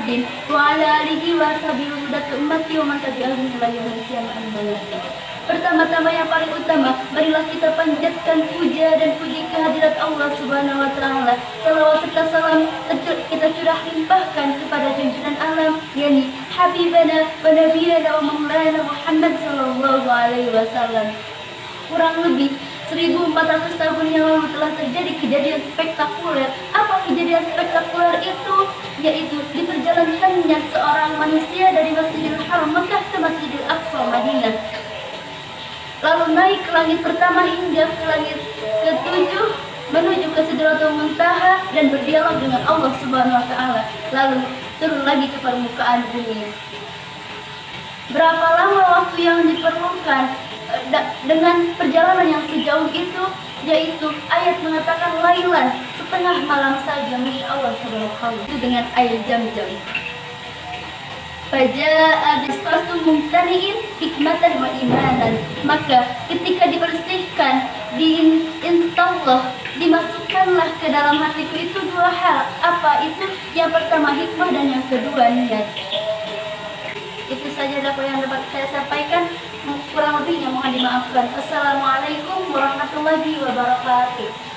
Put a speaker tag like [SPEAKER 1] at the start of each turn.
[SPEAKER 1] Muhammadin wa ala alihi wa sahbihi hudatu ummati wa man tabi'ahum ila yaumil qiyamah. Pertama-tama yang paling utama, marilah kita panjatkan puja dan puji kehadirat Allah Subhanahu wa taala. Salawat serta salam kita curah limpahkan kepada junjungan alam, yakni Habibana wa Nabiyana wa Maulana Muhammad sallallahu alaihi wasallam. Kurang lebih 1400 tahun yang lalu telah terjadi kejadian spektakuler. Apa kejadian spektakuler itu? Yaitu diperjalankannya seorang manusia dari Masjidil Haram Mekah ke Masjidil Aqsa Madinah, lalu naik ke langit pertama hingga ke langit ketujuh, menuju ke Sidratul Muntaha dan berdialog dengan Allah Subhanahu wa taala, lalu turun lagi ke permukaan bumi. Berapa lama waktu yang diperlukan dengan perjalanan yang sejauh itu? Yaitu ayat mengatakan lailan, setengah malam saja. Masya Allah, itu dengan air Jam-Jam. Faja'a bisqatum mumtani'in hikmatan wa imanan. Maka ketika dibersihkan, diinstallah, dimasukkanlah ke dalam hatiku itu dua hal. Apa itu? Yang pertama hikmah dan yang kedua niat. Itu saja dakwah yang dapat saya sampaikan. Kurang lebihnya mohon dimaafkan. Assalamualaikum warahmatullahi wabarakatuh.